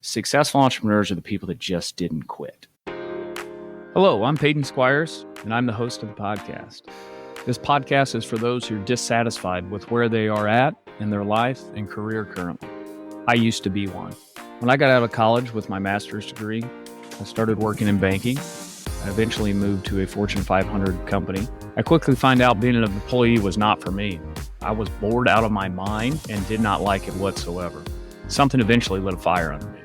Successful entrepreneurs are the people that just didn't quit. Hello, I'm Peyton Squires, and I'm the host of the podcast. This podcast is for those who are dissatisfied with where they are at in their life and career currently. I used to be one. When I got out of college with my master's degree, I started working in banking. I eventually moved to a Fortune 500 company. I quickly found out being an employee was not for me. I was bored out of my mind and did not like it whatsoever. Something eventually lit a fire under me.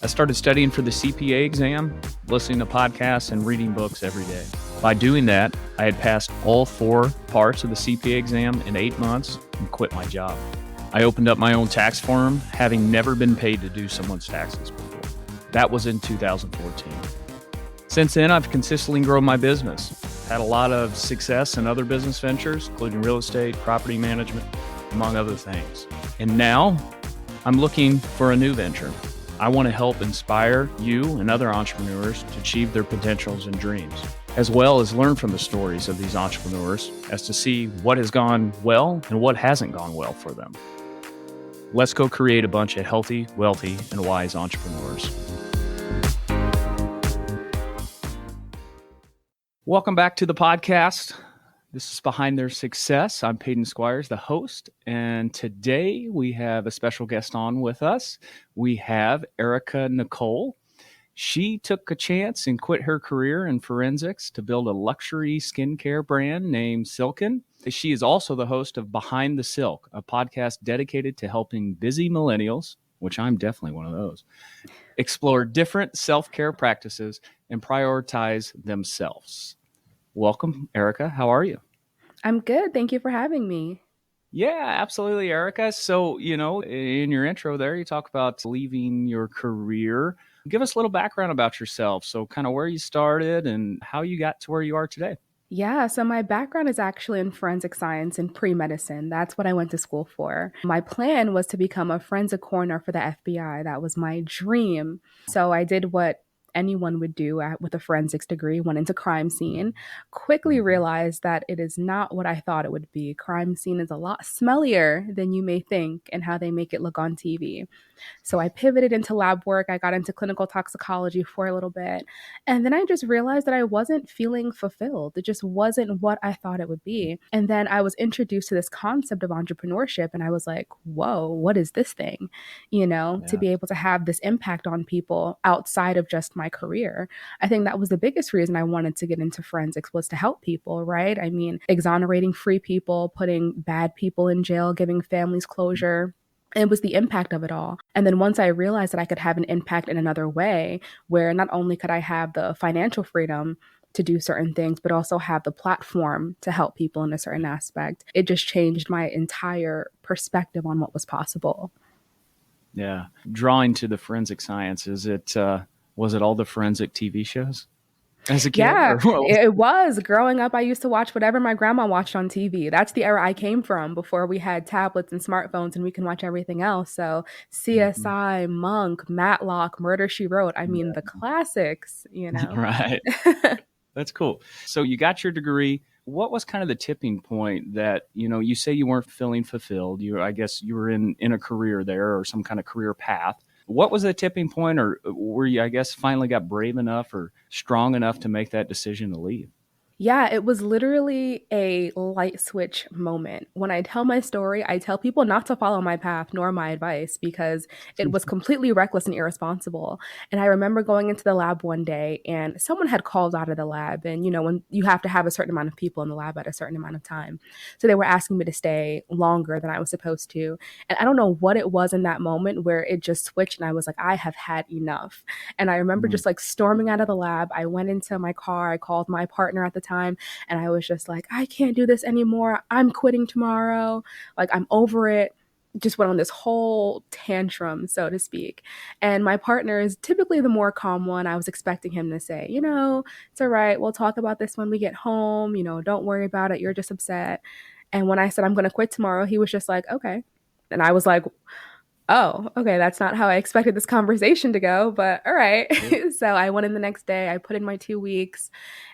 I started studying for the CPA exam, listening to podcasts, and reading books every day. By doing that, I had passed all 4 parts of the CPA exam in 8 months and quit my job. I opened up my own tax firm, having never been paid to do someone's taxes before. That was in 2014. Since then, I've consistently grown my business. Had a lot of success in other business ventures, including real estate, property management, among other things. And now, I'm looking for a new venture. I want to help inspire you and other entrepreneurs to achieve their potentials and dreams, as well as learn from the stories of these entrepreneurs as to see what has gone well and what hasn't gone well for them. Let's go create a bunch of healthy, wealthy, and wise entrepreneurs. Welcome back to the podcast. This is Behind Their Success. I'm Peyton Squires, the host, and today we have a special guest on with us. We have Ericka Nicole. She took a chance and quit her career in forensics to build a luxury skincare brand named Silkenn. She is also the host of Behind the Silk, a podcast dedicated to helping busy millennials, which I'm definitely one of those, explore different self-care practices and prioritize themselves. Welcome, Ericka. How are you? I'm good. Thank you for having me. Yeah, absolutely, Ericka. So, in your intro there, you talk about leaving your career. Give us a little background about yourself. So kind of where you started and how you got to where you are today. Yeah, so my background is actually in forensic science and pre-medicine. That's what I went to school for. My plan was to become a forensic coroner for the FBI. That was my dream. So I did what anyone would do with a forensics degree, went into crime scene, quickly realized that it is not what I thought it would be. Crime scene is a lot smellier than you may think and how they make it look on TV. So I pivoted into lab work. I got into clinical toxicology for a little bit. And then I just realized that I wasn't feeling fulfilled. It just wasn't what I thought it would be. And then I was introduced to this concept of entrepreneurship. And I was like, whoa, what is this thing? To be able to have this impact on people outside of just my career. I think that was the biggest reason I wanted to get into forensics, was to help people, right? I mean, exonerating free people, putting bad people in jail, giving families closure. It was the impact of it all. And then once I realized that I could have an impact in another way, where not only could I have the financial freedom to do certain things, but also have the platform to help people in a certain aspect, it just changed my entire perspective on what was possible. Yeah. Drawing to the forensic science, was it all the forensic TV shows? As a kid? Yeah, it was. Growing up, I used to watch whatever my grandma watched on TV. That's the era I came from, before we had tablets and smartphones and we can watch everything else. So CSI, Monk, Matlock, Murder, She Wrote. I mean, the classics, Right. That's cool. So you got your degree. What was kind of the tipping point that, you say you weren't feeling fulfilled? I guess you were in a career there, or some kind of career path. What was the tipping point, or were you, I guess, finally got brave enough or strong enough to make that decision to leave? Yeah, it was literally a light switch moment. When I tell my story, I tell people not to follow my path nor my advice, because it was completely reckless and irresponsible. And I remember going into the lab one day and someone had called out of the lab. And, when you have to have a certain amount of people in the lab at a certain amount of time. So they were asking me to stay longer than I was supposed to. And I don't know what it was in that moment where it just switched. And I was like, I have had enough. And I remember just like storming out of the lab. I went into my car. I called my partner at the time, and I was just like, I can't do this anymore. I'm quitting tomorrow. Like, I'm over it. Just went on this whole tantrum, so to speak. And my partner is typically the more calm one. I was expecting him to say, it's all right. We'll talk about this when we get home. Don't worry about it. You're just upset. And when I said I'm going to quit tomorrow, he was just like, okay. And I was like, oh, okay, that's not how I expected this conversation to go, but all right. So I went in the next day, I put in my 2 weeks,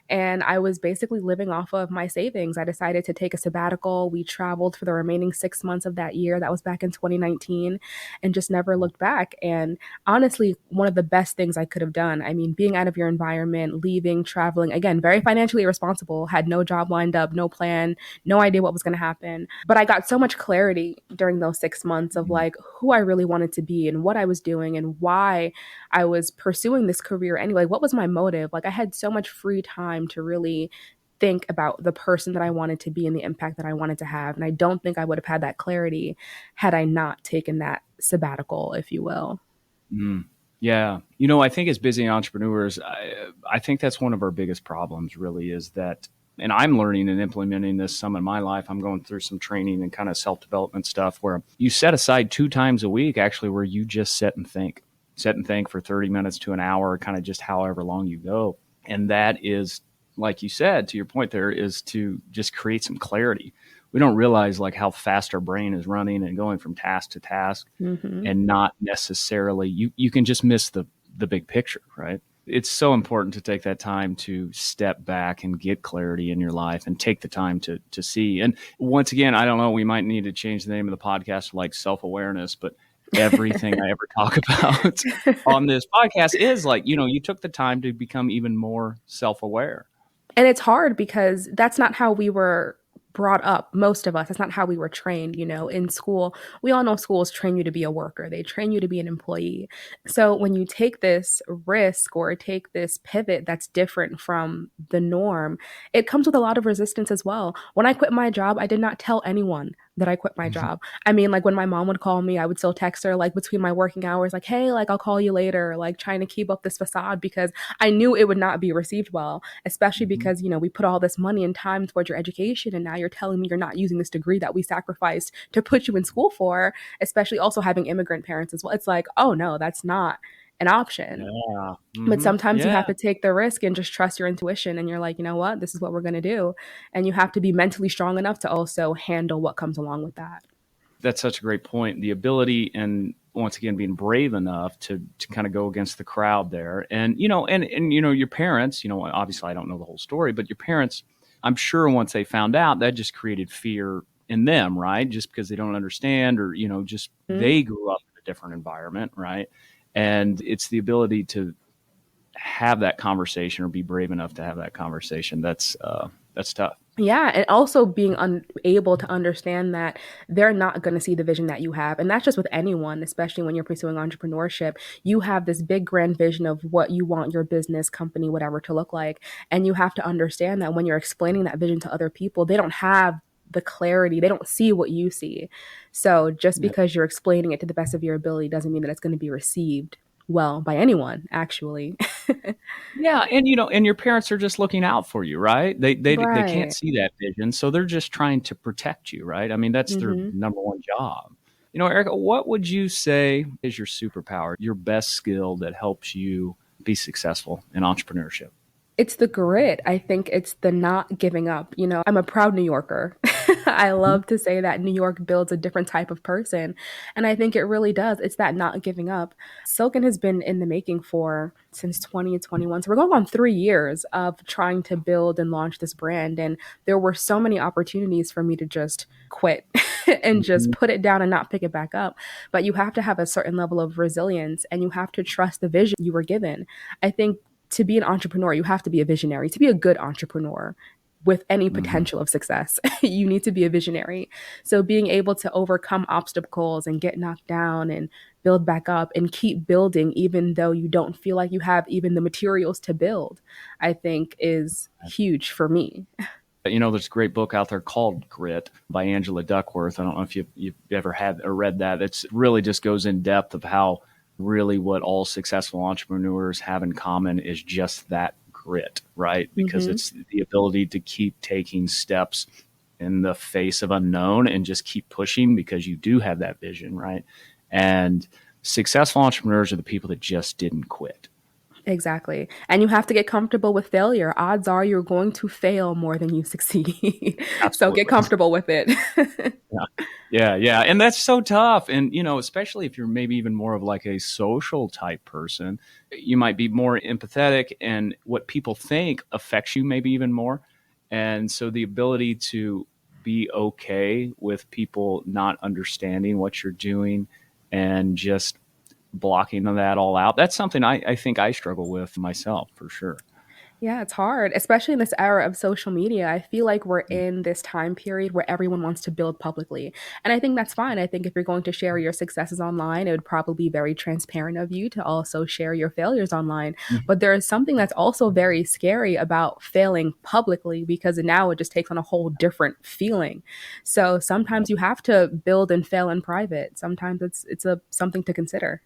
and I was basically living off of my savings. I decided to take a sabbatical. We traveled for the remaining 6 months of that year. That was back in 2019, and just never looked back. And honestly, one of the best things I could have done. I mean, being out of your environment, leaving, traveling, again, very financially irresponsible, had no job lined up, no plan, no idea what was going to happen. But I got so much clarity during those 6 months of like who I really wanted to be and what I was doing and why I was pursuing this career anyway. What was my motive? Like I had so much free time to really think about the person that I wanted to be and the impact that I wanted to have. And I don't think I would have had that clarity had I not taken that sabbatical, if you will. Mm. Yeah. I think as busy entrepreneurs, I think that's one of our biggest problems really is that, and I'm learning and implementing this some in my life. I'm going through some training and kind of self-development stuff where you set aside 2 times a week, actually, where you just sit and think for 30 minutes to an hour, kind of just however long you go. And that is, like you said, to your point there, is to just create some clarity. We don't realize like how fast our brain is running and going from task to task and not necessarily, you can just miss the big picture, right? It's so important to take that time to step back and get clarity in your life and take the time to see. And once again, I don't know, we might need to change the name of the podcast to like self-awareness, but everything I ever talk about on this podcast is like, you took the time to become even more self-aware. And it's hard because that's not how we were brought up, most of us. That's not how we were trained, in school. We all know schools train you to be a worker. They train you to be an employee. So when you take this risk or take this pivot that's different from the norm, it comes with a lot of resistance as well. When I quit my job, I did not tell anyone that I quit my job. I mean, like when my mom would call me, I would still text her like between my working hours, like, hey, like I'll call you later, like trying to keep up this facade because I knew it would not be received well, especially because, we put all this money and time towards your education. And now you're telling me you're not using this degree that we sacrificed to put you in school for, especially also having immigrant parents as well. It's like, oh no, that's not an option. Yeah. But sometimes you have to take the risk and just trust your intuition. And you're like, you know what, this is what we're going to do. And you have to be mentally strong enough to also handle what comes along with that. That's such a great point. The ability and once again, being brave enough to kind of go against the crowd there. And, your parents, obviously I don't know the whole story, but your parents, I'm sure once they found out, that just created fear in them, right? Just because they don't understand or, just they grew up in a different environment, right? And it's the ability to have that conversation or be brave enough to have that conversation. That's tough. Yeah. And also being able to understand that they're not going to see the vision that you have. And that's just with anyone, especially when you're pursuing entrepreneurship. You have this big grand vision of what you want your business, company, whatever to look like. And you have to understand that when you're explaining that vision to other people, they don't have the clarity. They don't see what you see. So just because you're explaining it to the best of your ability doesn't mean that it's going to be received well by anyone, actually. Yeah. And, and your parents are just looking out for you, right? They Right. can't see that vision. So they're just trying to protect you, right? I mean, that's their number one job. Ericka, what would you say is your superpower, your best skill that helps you be successful in entrepreneurship? It's the grit. I think it's the not giving up. I'm a proud New Yorker. I love to say that New York builds a different type of person. And I think it really does. It's that not giving up. Silkenn has been in the making since 2021. So we're going on 3 years of trying to build and launch this brand. And there were so many opportunities for me to just quit and just put it down and not pick it back up. But you have to have a certain level of resilience and you have to trust the vision you were given. I think to be an entrepreneur, you have to be a visionary. To be a good entrepreneur with any potential of success, you need to be a visionary. So being able to overcome obstacles and get knocked down and build back up and keep building, even though you don't feel like you have even the materials to build, I think is huge for me. There's a great book out there called Grit by Angela Duckworth. I don't know if you've ever had or read that. It's really just goes in depth of how really what all successful entrepreneurs have in common is just that grit, right? Because it's the ability to keep taking steps in the face of unknown and just keep pushing because you do have that vision, right? And successful entrepreneurs are the people that just didn't quit. Exactly. And you have to get comfortable with failure. Odds are you're going to fail more than you succeed. So get Absolutely. comfortable with it. Yeah. Yeah. Yeah. And that's so tough. And, especially if you're maybe even more of like a social type person, you might be more empathetic, and what people think affects you maybe even more. And so the ability to be okay with people not understanding what you're doing and just blocking that all out, that's something I think I struggle with myself for sure. Yeah, it's hard, especially in this era of social media. I feel like we're in this time period where everyone wants to build publicly. And I think that's fine. I think if you're going to share your successes online, it would probably be very transparent of you to also share your failures online. But there is something that's also very scary about failing publicly, because now it just takes on a whole different feeling. So sometimes you have to build and fail in private. Sometimes it's a something to consider.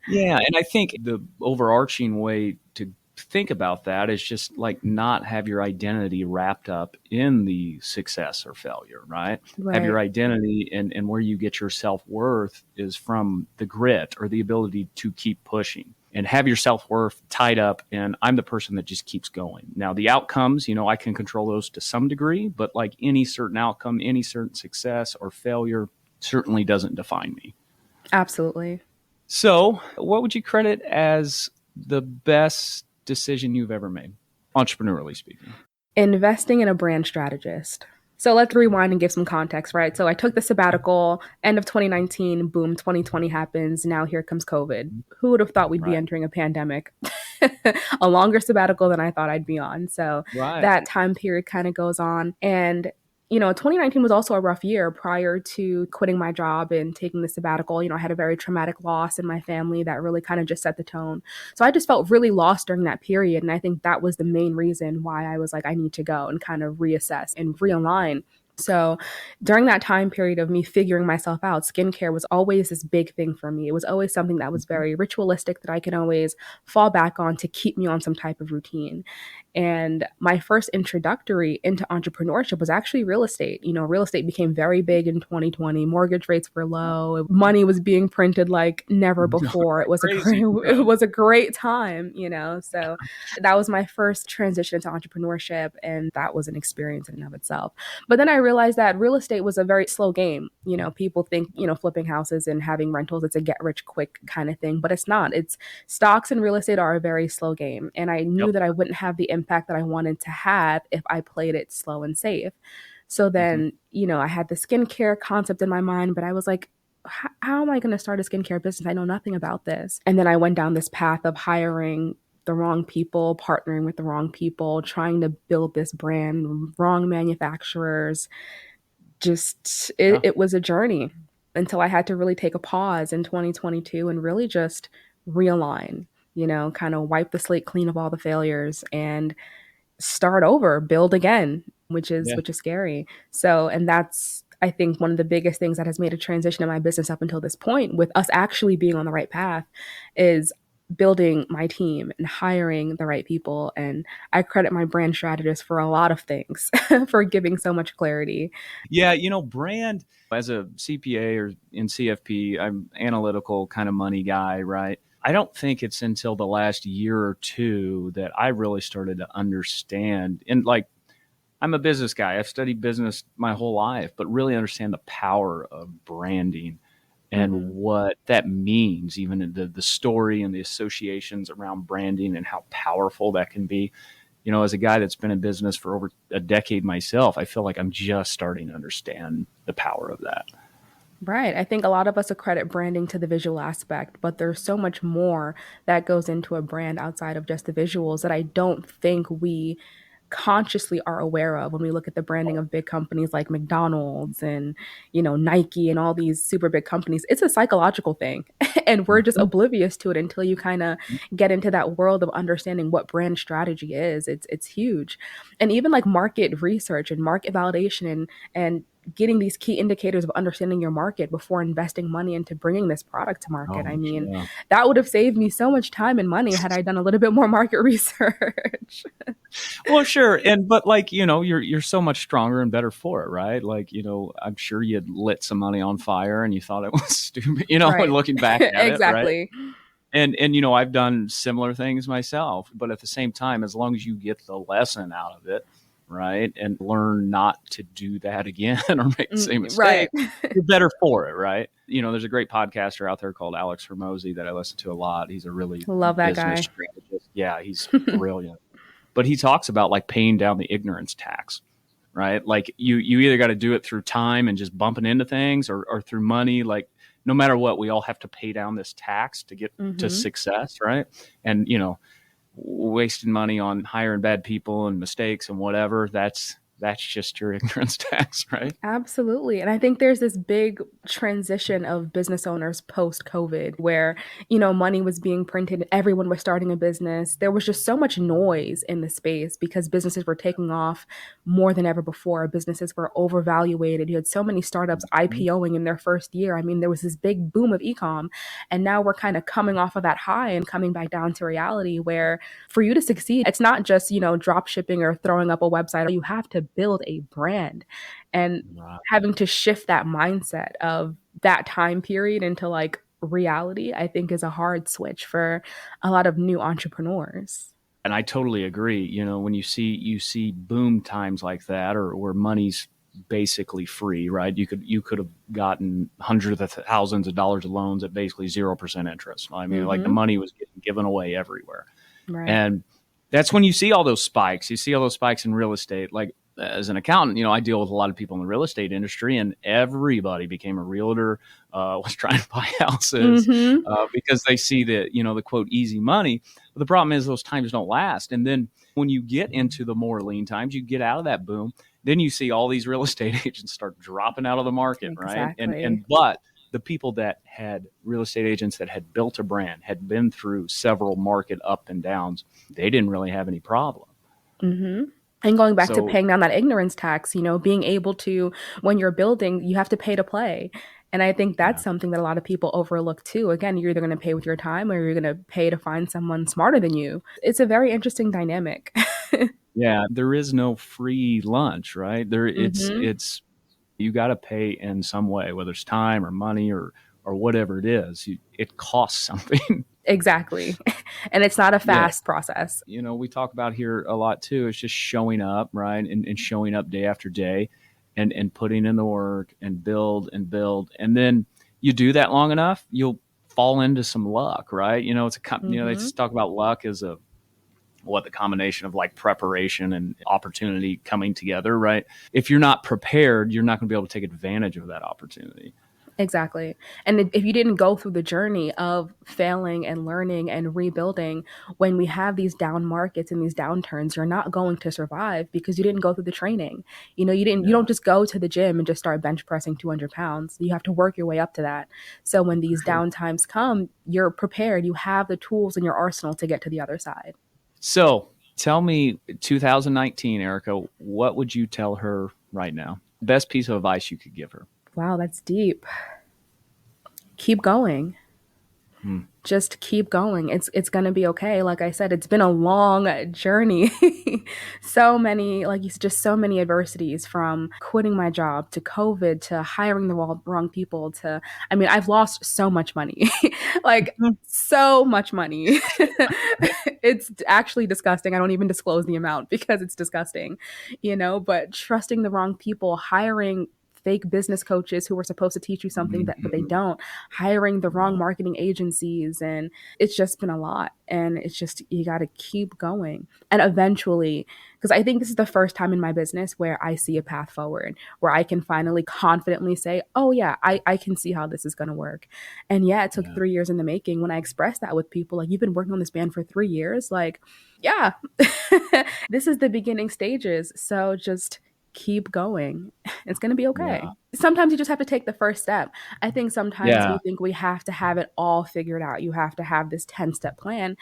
Yeah, and I think the overarching way to think about that is just like not have your identity wrapped up in the success or failure, right? Have your Right. identity, and where you get your self-worth is from the grit or the ability to keep pushing, and have your self-worth tied up in I'm the person that just keeps going. Now, the outcomes, I can control those to some degree, but like any certain outcome, any certain success or failure certainly doesn't define me. Absolutely. So, what would you credit as the best decision you've ever made, entrepreneurially speaking? Investing in a brand strategist. So let's rewind and give some context, right? So I took the sabbatical, end of 2019, boom, 2020 happens. Now here comes COVID. Who would have thought we'd be Right. entering a pandemic? A longer sabbatical than I thought I'd be on. So Right. that time period kind of goes on. And 2019 was also a rough year prior to quitting my job and taking the sabbatical. I had a very traumatic loss in my family that really kind of just set the tone. So I just felt really lost during that period. And I think that was the main reason why I was like, I need to go and kind of reassess and realign. So during that time period of me figuring myself out, skincare was always this big thing for me. It was always something that was very ritualistic that I could always fall back on to keep me on some type of routine. And my first introductory into entrepreneurship was actually real estate. Real estate became very big in 2020. Mortgage rates were low. Money was being printed like never before. It was a great, Crazy. it was a great time. So that was my first transition into entrepreneurship, and that was an experience in and of itself. But then I realized that real estate was a very slow game. People think, flipping houses and having rentals, it's a get rich quick kind of thing, but it's not. It's stocks and real estate are a very slow game. And I knew Yep. that I wouldn't have the impact that I wanted to have if I played it slow and safe. So then, I had the skincare concept in my mind, but I was like, how am I going to start a skincare business? I know nothing about this. And then I went down this path of hiring the wrong people, partnering with the wrong people, trying to build this brand, wrong manufacturers. Just, Yeah. it was a journey until I had to really take a pause in 2022 and really just realign, kind of wipe the slate clean of all the failures and start over, build again, Yeah. which is scary. So, and that's I think one of the biggest things that has made a transition in my business up until this point, with us actually being on the right path, is building my team and hiring the right people. And I credit my brand strategist for a lot of things, for giving so much clarity. Yeah. Brand, as a CPA or in CFP, I'm analytical kind of money guy, right? I don't think it's until the last year or two that I really started to understand. And like, I'm a business guy. I've studied business my whole life, but really understand the power of branding and Mm-hmm. what that means, even in the story and the associations around branding and how powerful that can be. As a guy that's been in business for over a decade myself, I feel like I'm just starting to understand the power of that. Right. I think a lot of us accredit branding to the visual aspect, but there's so much more that goes into a brand outside of just the visuals that I don't think we consciously are aware of when we look at the branding of big companies like McDonald's and, Nike and all these super big companies. It's a psychological thing. And we're just Mhm. oblivious to it until you kind of get into that world of understanding what brand strategy is. It's huge. And even like market research and market validation and getting these key indicators of understanding your market before investing money into bringing this product to market. Oh, I mean, yeah. that would have saved me so much time and money had I done a little bit more market research. Well, sure. But like, you're so much stronger and better for it, right? Like, I'm sure you'd lit some money on fire and you thought it was stupid, Right. looking back at it, right? Exactly. And I've done similar things myself, but at the same time, as long as you get the lesson out of it, right, and learn not to do that again or make the same Right. mistake, you're better for it, right? There's a great podcaster out there called Alex Hormozy that I listen to a lot. He's a really Love that business guy. strategist. Yeah, he's brilliant. But he talks about like paying down the ignorance tax, right? Like you either got to do it through time and just bumping into things or through money. Like no matter what, we all have to pay down this tax to get to success, right? And, wasting money on hiring bad people and mistakes and whatever, that's just your ignorance tax, right? Absolutely. And I think there's this big transition of business owners post-COVID where, money was being printed, everyone was starting a business. There was just so much noise in the space because businesses were taking off more than ever before. Businesses were overvaluated. You had so many startups IPOing in their first year. I mean, there was this big boom of e-com, and now we're kind of coming off of that high and coming back down to reality where for you to succeed, it's not just, drop shipping or throwing up a website. You have to build a brand, and having to shift that mindset of that time period into like reality, I think is a hard switch for a lot of new entrepreneurs. And I totally agree. When you see boom times like that, or where money's basically free, right? You could have gotten hundreds of thousands of dollars of loans at basically 0% interest. I mean, like the money was getting given away everywhere. Right. And that's when you see all those spikes. You see all those spikes in real estate. Like as an accountant, I deal with a lot of people in the real estate industry, and everybody became a realtor, was trying to buy houses because they see the quote easy money. But the problem is those times don't last. And then when you get into the more lean times, you get out of that boom, then you see all these real estate agents start dropping out of the market, Exactly. right? But the people that had real estate agents that had built a brand, had been through several market up and downs, they didn't really have any problem. And going back to paying down that ignorance tax, being able to, when you're building, you have to pay to play. And I think that's something that a lot of people overlook too. Again, you're either going to pay with your time or you're going to pay to find someone smarter than you. It's a very interesting dynamic. Yeah, there is no free lunch, right? It's you got to pay in some way, whether it's time or money or whatever it is. It costs something. Exactly. And it's not a fast process. We talk about here a lot too. It's just showing up, right? And showing up day after day and putting in the work and build. And then you do that long enough, you'll fall into some luck, right? It's they just talk about luck as the combination of like preparation and opportunity coming together, right? If you're not prepared, you're not going to be able to take advantage of that opportunity. Exactly. And if you didn't go through the journey of failing and learning and rebuilding, when we have these down markets and these downturns, you're not going to survive because you didn't go through the training. You don't just go to the gym and just start bench pressing 200 pounds. You have to work your way up to that. So when these down times come, you're prepared. You have the tools in your arsenal to get to the other side. So tell me, 2019, Ericka, what would you tell her right now? Best piece of advice you could give her? Wow, that's deep. Keep going. Just keep going. It's going to be okay. Like I said, it's been a long journey. So many adversities, from quitting my job to COVID to hiring the wrong people to, I've lost so much money, so much money. It's actually disgusting. I don't even disclose the amount because it's disgusting, but trusting the wrong people, hiring fake business coaches who were supposed to teach you something but they don't, hiring the wrong marketing agencies. And it's just been a lot. And it's just, you got to keep going. And eventually, because I think this is the first time in my business where I see a path forward, where I can finally confidently say, oh yeah, I can see how this is going to work. And yeah, it took 3 years in the making. When I expressed that with people, like, you've been working on this band for 3 years. Like, yeah, this is the beginning stages. So just keep going. It's going to be okay. Yeah. Sometimes you just have to take the first step. I think sometimes we think we have to have it all figured out. You have to have this 10-step plan.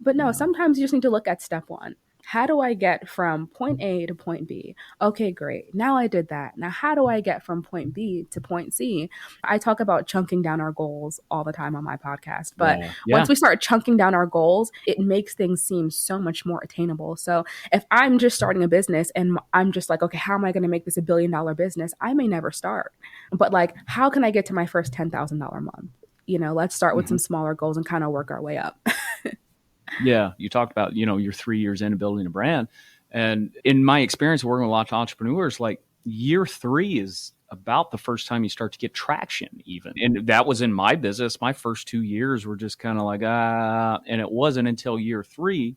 But no, sometimes you just need to look at step one. How do I get from point A to point B? Okay, great. Now I did that. Now, how do I get from point B to point C? I talk about chunking down our goals all the time on my podcast. But once we start chunking down our goals, it makes things seem so much more attainable. So if I'm just starting a business and I'm just like, okay, how am I going to make this $1 billion business? I may never start. But like, how can I get to my first $10,000 month? let's start with some smaller goals and kind of work our way up. Yeah. You talked about, you're 3 years into building a brand. And in my experience working with lots of entrepreneurs, like year 3 is about the first time you start to get traction even. And that was in my business. My first 2 years were just kind of like, and it wasn't until year 3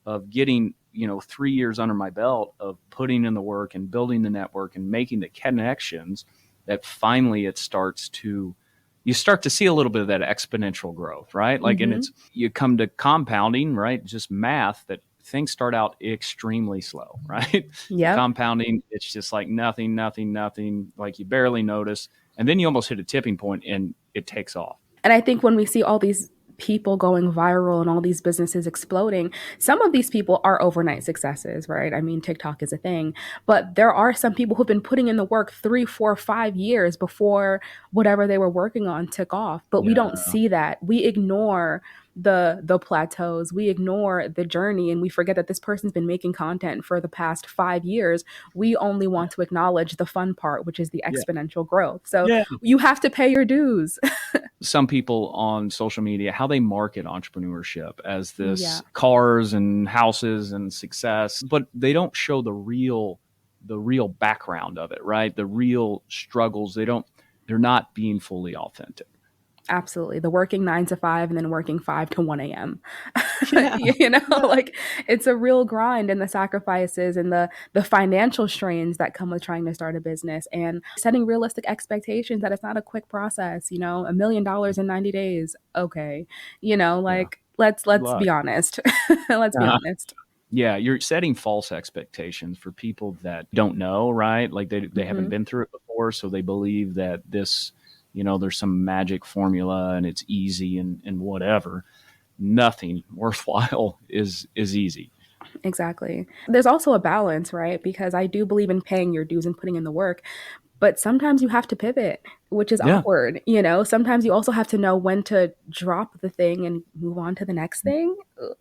of getting, 3 years under my belt of putting in the work and building the network and making the connections that finally you start to see a little bit of that exponential growth, right? Like, and you come to compounding, right? Just math, that things start out extremely slow, right? Yeah. Compounding, it's just like nothing, like you barely notice. And then you almost hit a tipping point and it takes off. And I think when we see all these people going viral and all these businesses exploding, some of these people are overnight successes, right? I mean, TikTok is a thing, but there are some people who've been putting in the work 3, 4, 5 years before whatever they were working on took off. But we don't see that. We ignore the plateaus, we ignore the journey, and we forget that this person's been making content for the past 5 years. We only want to acknowledge the fun part, which is the exponential growth. So you have to pay your dues. Some people on social media, how they market entrepreneurship as this cars and houses and success, but they don't show the real background of it, right? The real struggles. They're not being fully authentic. Absolutely. The working 9 to 5 and then working 5 to 1 a.m. Yeah. Like it's a real grind, and the sacrifices and the financial strains that come with trying to start a business and setting realistic expectations that it's not a quick process, $1 million in 90 days. Okay. Let's be honest. Let's be honest. Yeah, you're setting false expectations for people that don't know, right? Like they haven't been through it before, so they believe that this, there's some magic formula and it's easy and whatever. Nothing worthwhile is easy. Exactly. There's also a balance, right? Because I do believe in paying your dues and putting in the work, but sometimes you have to pivot, which is awkward. Sometimes you also have to know when to drop the thing and move on to the next thing.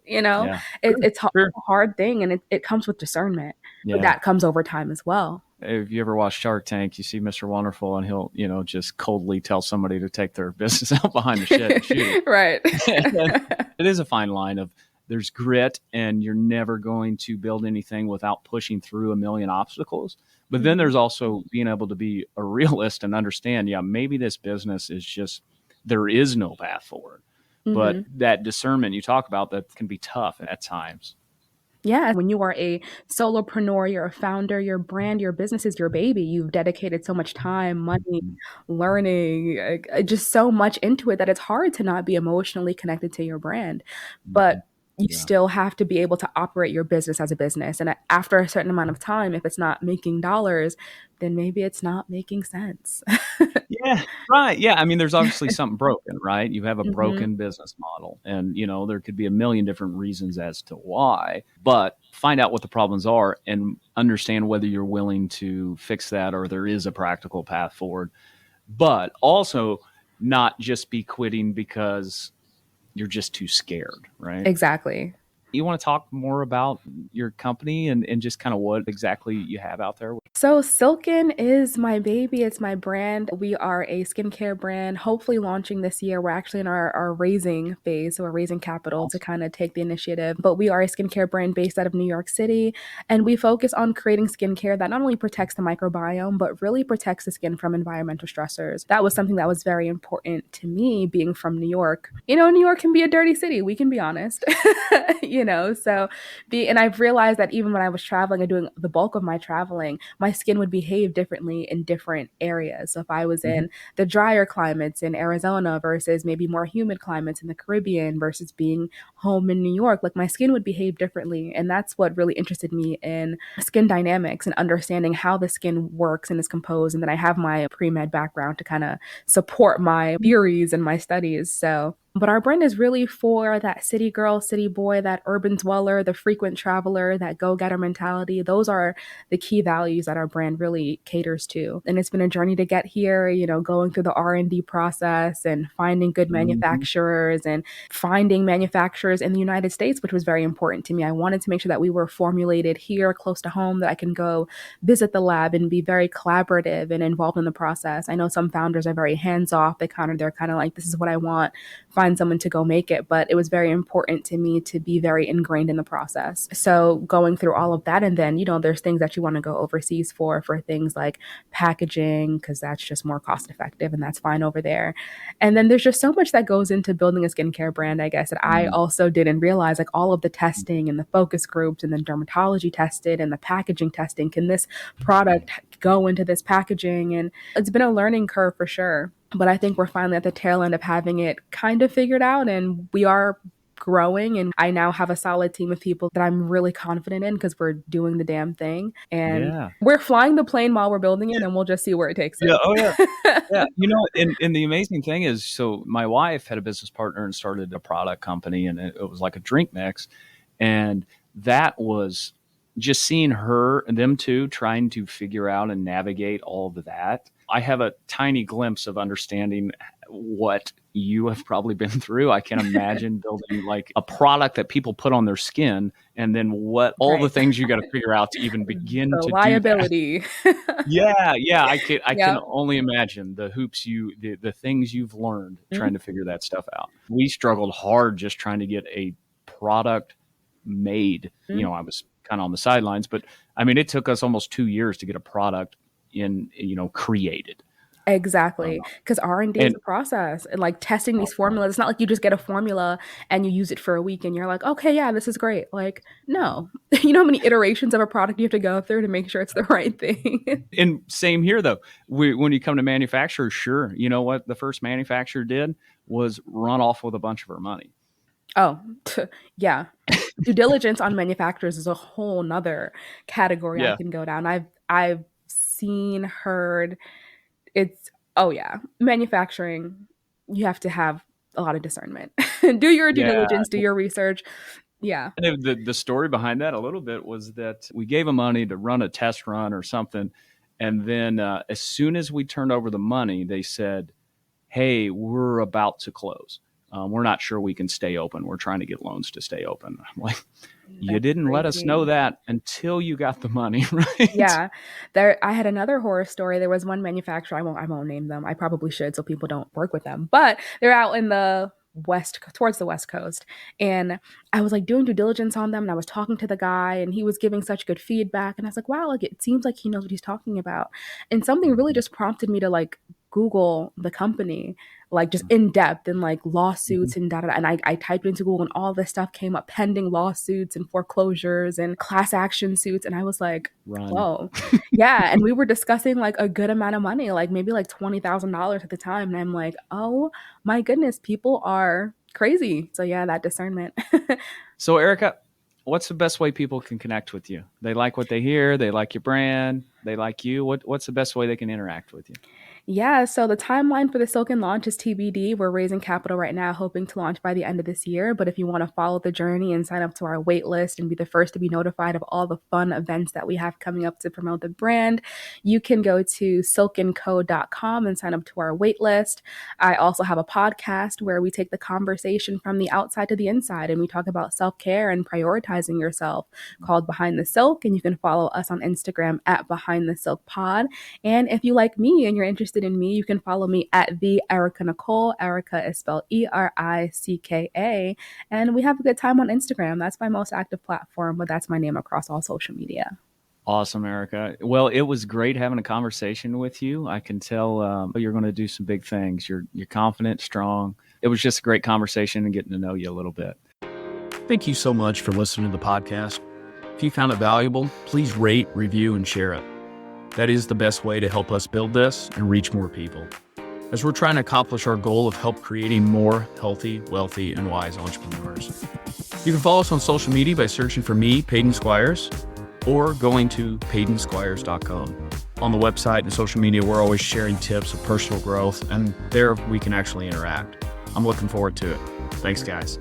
It's a hard thing, and it comes with discernment. But that comes over time as well. If you ever watch Shark Tank, you see Mr. Wonderful, and he'll, just coldly tell somebody to take their business out behind the shed and shoot it. Right. It is a fine line of there's grit, and you're never going to build anything without pushing through a million obstacles. But then there's also being able to be a realist and understand, maybe this business is just, there is no path forward. But that discernment you talk about, that can be tough at times. Yeah. When you are a solopreneur, you're a founder, your brand, your business is your baby. You've dedicated so much time, money, learning, just so much into it that it's hard to not be emotionally connected to your brand. But you still have to be able to operate your business as a business. And after a certain amount of time, if it's not making dollars, then maybe it's not making sense. Yeah, right. Yeah. I mean, there's obviously something broken, right? You have a broken business model, and, there could be a million different reasons as to why, but find out what the problems are and understand whether you're willing to fix that or there is a practical path forward, but also not just be quitting because you're just too scared, right? Exactly. You want to talk more about your company and just kind of what exactly you have out there? So Silkenn is my baby. It's my brand. We are a skincare brand, hopefully launching this year. We're actually in our raising phase. So we're raising capital to kind of take the initiative. But we are a skincare brand based out of New York City. And we focus on creating skincare that not only protects the microbiome, but really protects the skin from environmental stressors. That was something that was very important to me, being from New York. New York can be a dirty city. We can be honest. And I've realized that even when I was traveling and doing the bulk of my traveling, my skin would behave differently in different areas. So if I was in the drier climates in Arizona versus maybe more humid climates in the Caribbean versus being home in New York, like my skin would behave differently. And that's what really interested me in skin dynamics and understanding how the skin works and is composed. And then I have my pre-med background to kind of support my theories and my studies. So But our brand is really for that city girl, city boy, that urban dweller, the frequent traveler, that go-getter mentality. Those are the key values that our brand really caters to. And it's been a journey to get here, going through the R&D process and finding good manufacturers and finding manufacturers in the United States, which was very important to me. I wanted to make sure that we were formulated here close to home, that I can go visit the lab and be very collaborative and involved in the process. I know some founders are very hands-off. They're kind of like, this is what I want, find someone to go make it. But it was very important to me to be very ingrained in the process. So going through all of that, and then, there's things that you want to go overseas for things like packaging, because that's just more cost effective and that's fine over there. And then there's just so much that goes into building a skincare brand, I guess, that I also didn't realize, like all of the testing and the focus groups and then dermatology tested and the packaging testing. Can this product go into this packaging? And it's been a learning curve for sure. But I think we're finally at the tail end of having it kind of figured out, and we are growing, and I now have a solid team of people that I'm really confident in because we're doing the damn thing, and we're flying the plane while we're building it, and we'll just see where it takes us. Oh yeah. And the amazing thing is, so my wife had a business partner and started a product company, and it was like a drink mix, and that was just seeing her and them two trying to figure out and navigate all of that. I have a tiny glimpse of understanding what you have probably been through. I can imagine building like a product that people put on their skin, and then what all the things you got to figure out to even begin to liability. Do that. Yeah. I can only imagine the hoops the things you've learned trying to figure that stuff out. We struggled hard just trying to get a product made. I was kind of on the sidelines, but I mean, it took us almost 2 years to get a product created. Exactly. Because R&D is a process, and like testing these formulas. It's not like you just get a formula and you use it for a week and you're like, okay, yeah, this is great. Like, no, you know how many iterations of a product you have to go through to make sure it's the right thing. And same here though. When you come to manufacturers, sure. You know what the first manufacturer did was run off with a bunch of our money. Oh, yeah. Due diligence on manufacturers is a whole nother category I can go down. I've seen, heard, manufacturing, you have to have a lot of discernment. Do your due diligence, do your research. Yeah. And the story behind that a little bit was that we gave them money to run a test run or something. And then as soon as we turned over the money, they said, hey, we're about to close. We're not sure we can stay open. We're trying to get loans to stay open. I'm like, you didn't let us know that until you got the money, right? Yeah. I had another horror story. There was one manufacturer, I won't name them. I probably should so people don't work with them. But they're out in the towards the West Coast. And I was like doing due diligence on them, and I was talking to the guy, and he was giving such good feedback. And I was like, wow, like it seems like he knows what he's talking about. And something really just prompted me to like Google the company, like just in depth, and like lawsuits and da da da. And I typed into Google, and all this stuff came up: pending lawsuits and foreclosures and class action suits. And I was like, whoa. Yeah. And we were discussing like a good amount of money, like maybe like $20,000 at the time. And I'm like, oh my goodness, people are crazy. So yeah, that discernment. So Ericka, what's the best way people can connect with you? They like what they hear. They like your brand. They like you. What's the best way they can interact with you? Yeah, so the timeline for the Silkenn launch is TBD. We're raising capital right now, hoping to launch by the end of this year. But if you want to follow the journey and sign up to our wait list and be the first to be notified of all the fun events that we have coming up to promote the brand, you can go to silkennco.com and sign up to our wait list. I also have a podcast where we take the conversation from the outside to the inside, and we talk about self-care and prioritizing yourself, called Behind the Silk. And you can follow us on Instagram at Behind the Silk Pod. And if you like me and you're interested in me, you can follow me at the Ericka Nicole. Ericka is spelled Ericka. And we have a good time on Instagram. That's my most active platform, but that's my name across all social media. Awesome, Ericka. Well, it was great having a conversation with you. I can tell you're going to do some big things. You're confident, strong. It was just a great conversation and getting to know you a little bit. Thank you so much for listening to the podcast. If you found it valuable, please rate, review, and share it. That is the best way to help us build this and reach more people, as we're trying to accomplish our goal of help creating more healthy, wealthy, and wise entrepreneurs. You can follow us on social media by searching for me, Peyton Squires, or going to PeytonSquires.com. On the website and social media, we're always sharing tips of personal growth, and there we can actually interact. I'm looking forward to it. Thanks, guys.